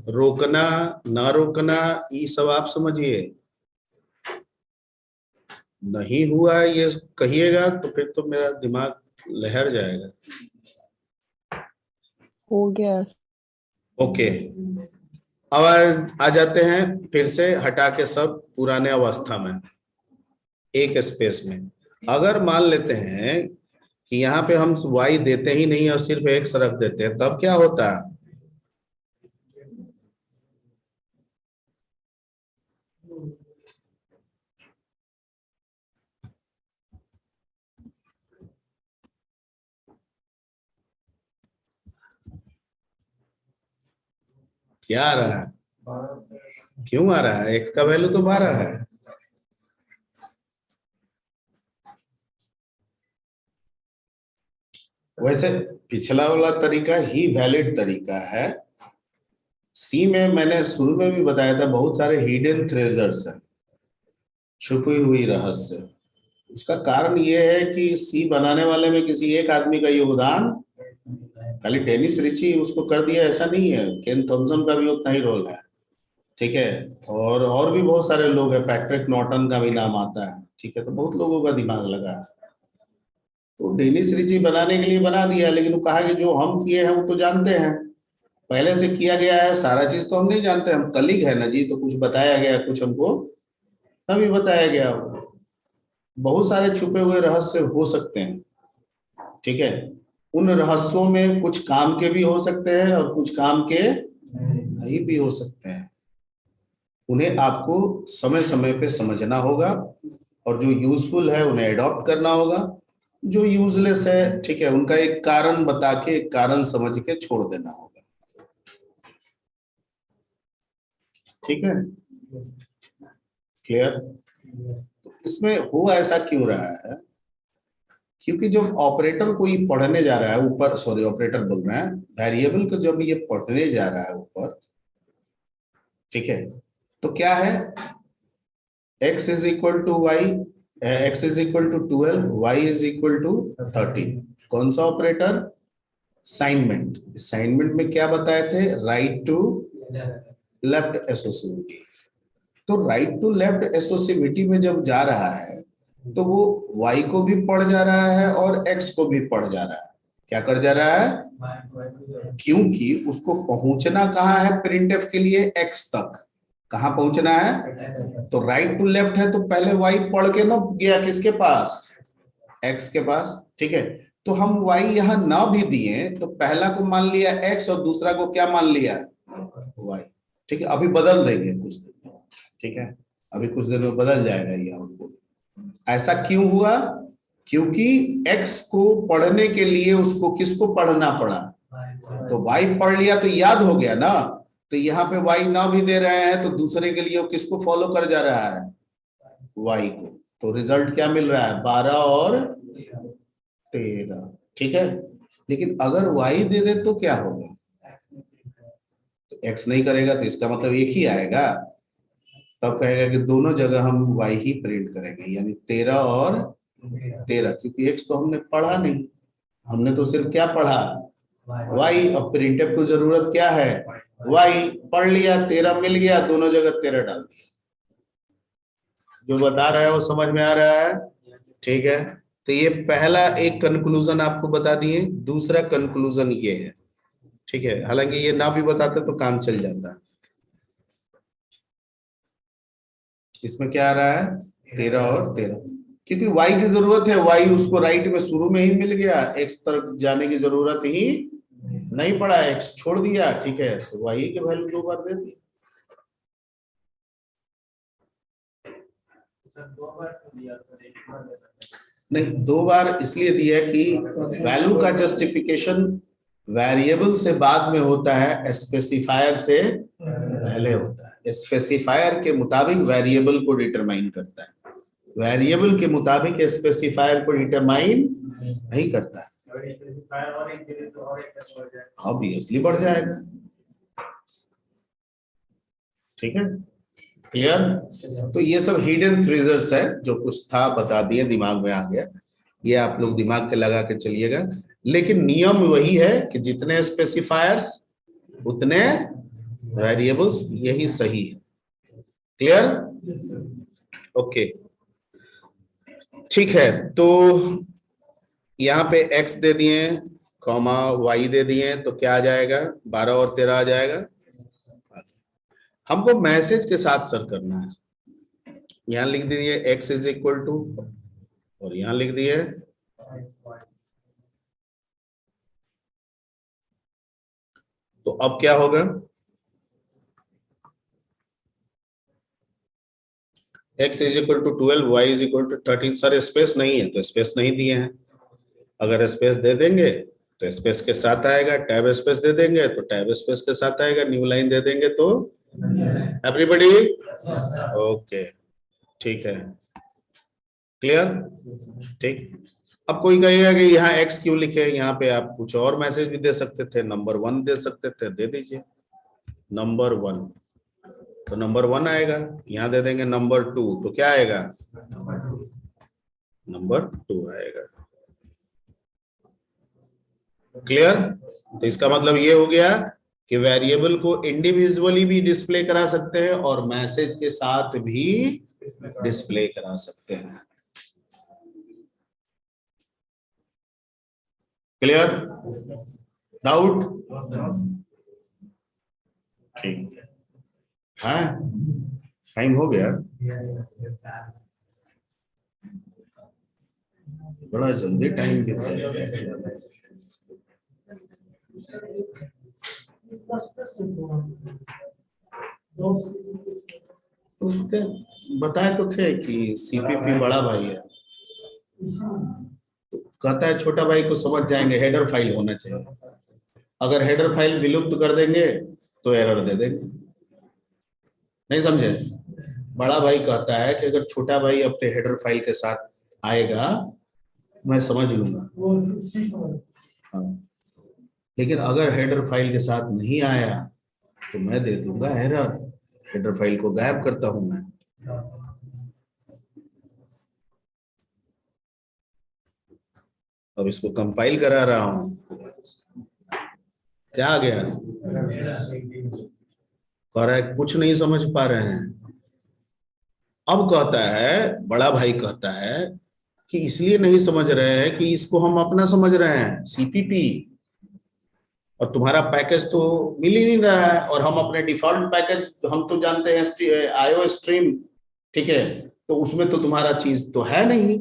रोकना ना रोकना ये सब आप समझिए। नहीं हुआ ये कहिएगा तो फिर तो मेरा दिमाग लहर जाएगा। हो गया। ओके, अब आ जाते हैं फिर से हटा के सब पुराने अवस्था में, एक स्पेस में। अगर मान लेते हैं कि यहाँ पे हम y देते ही नहीं और सिर्फ x रख देते हैं, तब क्या होता है? क्या आ रहा है? क्यों आ रहा है? x का वैल्यू तो 12 है। वैसे पिछला वाला तरीका ही वैलिड तरीका है। सी में मैंने शुरू में भी बताया था, बहुत सारे हिडन ट्रेजर्स हैं, छुपी हुई रहस्य। उसका कारण ये है कि सी बनाने वाले में किसी एक आदमी का योगदान, खाली डेनिस रिची उसको कर दिया ऐसा नहीं है, केन थॉमसन का भी उतना ही रोल है, ठीक है। और भी बहुत सारे लोग हैं, पैट्रिक नॉर्टन का भी नाम आता है, ठीक है। तो बहुत लोगों का दिमाग लगा है। तो डेनिस रिची बनाने के लिए बना दिया, लेकिन वो कहा कि जो हम किए हैं वो तो जानते हैं, पहले से किया गया है, सारा चीज तो हम नहीं जानते, हम कलीग है ना जी, तो कुछ बताया गया, कुछ हमको अभी बताया गया। बहुत सारे छुपे हुए रहस्य हो सकते हैं, ठीक है। उन रहस्यों में कुछ काम के भी हो सकते हैं और कुछ काम के नहीं भी हो सकते हैं। उन्हें आपको समय समय पे समझना होगा, और जो यूजफुल है उन्हें अडॉप्ट करना होगा, जो यूजलेस है, ठीक है, उनका एक कारण बता के, एक कारण समझ के छोड़ देना होगा, ठीक है। क्लियर? तो इसमें हो ऐसा क्यों रहा है? क्योंकि जब ऑपरेटर कोई पढ़ने जा रहा है ऊपर, सॉरी ऑपरेटर बोल रहे हैं, वेरिएबल को जब ये पढ़ने जा रहा है ऊपर, ठीक है, तो क्या है, x is equal to y, x is equal to 12, y is equal to 13। कौन सा ऑपरेटर? असाइनमेंट। असाइनमेंट में क्या बताए थे? Right to left associativity. तो राइट टू लेफ्ट एसोसिएटिविटी में जब जा रहा है तो वो y को भी पढ़ जा रहा है और x को भी पढ़ जा रहा है। क्या कर जा रहा है? क्योंकि उसको पहुंचना कहाँ है प्रिंटफ के लिए? x तक। कहाँ पहुंचना है? तो राइट टू लेफ्ट है, तो पहले y पढ़ के ना गया किसके पास? x के पास, ठीक है। तो हम y यहाँ ना भी दिए तो पहला को मान लिया x और दूसरा को क्या मान लिया? y, ठीक है। अभी बदल देंगे कुछ दिन, ठीक है, अभी कुछ दिन में बदल जाएगा ये आउटपुट। ऐसा क्यों हुआ? क्योंकि x को पढ़ने के लिए उसको किसको पढ़ना पड़ा? तो y पढ़ लिया तो याद हो गया ना। तो यहाँ पे y ना भी दे रहे हैं तो दूसरे के लिए वो किसको फॉलो कर जा रहा है? y को। तो रिजल्ट क्या मिल रहा है? 12 और 13, ठीक है। लेकिन अगर y दे दे तो क्या होगा? तो x नहीं करेगा, तो इसका मतलब एक ही आएगा। तब कहेगा कि दोनों जगह हम y ही प्रिंट करेंगे, यानी 13 और 13, क्योंकि x तो हमने पढ़ा नहीं, हमने तो सिर्फ क्या पढ़ा? y। अब प्रिंटफ को जरूरत क्या है? y पढ़ लिया, 13 मिल गया, दोनों जगह 13 डाल दिया। जो बता रहा है वो समझ में आ रहा है? ठीक है। तो ये पहला एक कंक्लूजन आपको बता दिए। दूसरा कंक्लूजन ये है, ठीक है, हालांकि ये ना भी बताते तो काम चल जाता। इसमें क्या आ रहा है? 13 और 13, क्योंकि y की जरूरत है, y उसको राइट में शुरू में ही मिल गया, x तरफ जाने की जरूरत ही नहीं पड़ा, x छोड़ दिया, ठीक है। y के वैल्यू 2 बार दे दी। नहीं, 2 बार इसलिए दिया कि वैल्यू का जस्टिफिकेशन वेरिएबल से बाद में होता है, स्पेसिफायर से पहले होता है। स्पेसिफायर के मुताबिक वेरिएबल को डिटरमाइन करता है, वेरिएबल के मुताबिक स्पेसिफायर को डिटरमाइन नहीं करता है। ऑब्वियसली बढ़ जाएगा, ठीक है। क्लियर? तो ये सब हिडन ट्रेजर्स है, जो कुछ था बता दिए, दिमाग में आ गया, ये आप लोग दिमाग के लगा के चलिएगा। लेकिन नियम वही है कि जितने स्पेसिफायर्स उतने वेरिएबल्स, यही सही है। क्लियर? ओके, ठीक है। तो यहाँ पे x दे दिए, कॉमा y दे दिए, तो क्या आ जाएगा? 12 और 13 आ जाएगा। हमको मैसेज के साथ सर करना है। यहाँ लिख दिए x इज इक्वल टू, और यहाँ लिख दिए तो अब क्या होगा? x is equal to 12, y is equal to 13। Sir space नहीं है, तो स्पेस नहीं दिए हैं। अगर स्पेस दे देंगे तो स्पेस के साथ आएगा, टैब स्पेस दे देंगे तो टैब स्पेस के साथ आएगा, न्यू लाइन दे देंगे तो एवरीबॉडी ओके, ठीक है, क्लियर? ठीक। अब कोई कहेगा कि यहाँ x क्यों लिखे, यहाँ पे आप कुछ और मैसेज भी दे सकते थे, नंबर 1 दे सकते थे, दे दीजिए नंबर 1, तो नंबर 1 आएगा। यहाँ दे देंगे नंबर 2, तो क्या आएगा? नंबर 2 आएगा। क्लियर? तो इसका मतलब ये हो गया कि वेरिएबल को इंडिविजुअली भी डिस्प्ले करा सकते हैं और मैसेज के साथ भी डिस्प्ले करा सकते हैं। क्लियर? डाउट? ठीक है, हाँ टाइम हो गया, बड़ा जल्दी टाइम बीत जाएगा। उसके बताए तो थे कि सीपीपी बड़ा भाई है, कहता है छोटा भाई को समझ जाएंगे, हेडर फाइल होना चाहिए। अगर हेडर फाइल विलुप्त कर देंगे तो एरर दे देंगे, नहीं समझे? बड़ा भाई कहता है कि अगर छोटा भाई अपने हेडर फाइल के साथ आएगा मैं समझ लूंगा, हाँ। लेकिन अगर हेडर फाइल के साथ नहीं आया तो मैं दे दूंगा एरर, हेडर फाइल को गायब करता हूं मैं। अब इसको कंपाइल करा रहा हूं, क्या आ गया? कह रहा है कुछ नहीं समझ पा रहे हैं। अब कहता है, बड़ा भाई कहता है कि इसलिए नहीं समझ रहे हैं कि इसको हम अपना समझ रहे हैं सीपीपी, और तुम्हारा पैकेज तो मिल ही नहीं रहा है, और हम अपने डिफॉल्ट पैकेज हम तो जानते हैं आईओ स्ट्रीम, ठीक है, तो उसमें तो तुम्हारा चीज तो है नहीं,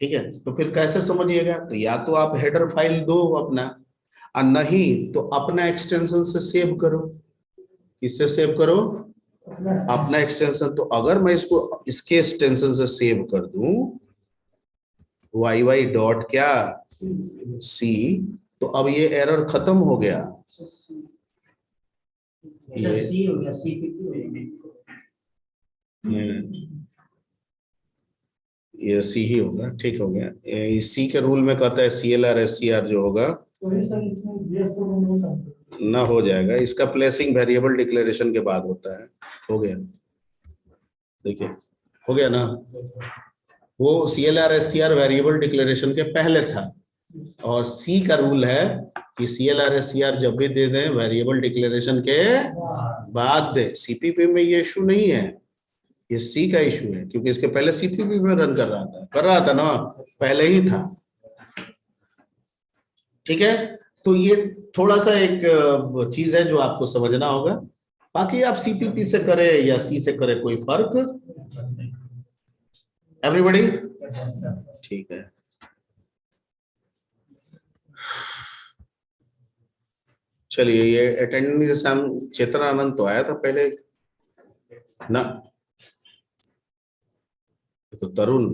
ठीक है, तो फिर कैसे समझिएगा? तो या तो आप हेडर फाइल दो अपना, और नहीं तो अपना एक्सटेंशन से सेव करो। किससे सेव करो? अपना एक्सटेंशन। तो अगर मैं इसको इसके एक्सटेंशन से सेव कर दूं yy डॉट क्या सी, तो अब ये एरर खत्म हो गया, ये सी ही होगा, ठीक हो गया। सी के रूल में कहता है CLR SCR जो होगा ना हो जाएगा, इसका प्लेसिंग वेरिएबल डिक्लेरेशन के बाद होता है। हो गया, देखिए हो गया ना, वो CLR SCR वेरिएबल डिक्लेरेशन के पहले था, और सी का रूल है कि CLR SCR जब भी दे दें वेरिएबल डिक्लेरेशन के बाद दे। सीपीपी में ये इशू नहीं है, ये सी का इशू है, क्योंकि इसके पहले सीपीपी में रन कर रहा था ना, पहले ही था, ठीक है। तो ये थोड़ा सा एक चीज है जो आपको समझना होगा, बाकी आप सीपीपी से करें या सी से करें कोई फर्क नहीं। एवरीबॉडी ठीक है। चलिए, ये अटेंडेंस एग्जाम चेतना आनंद तो आया था पहले ना, तो तरुण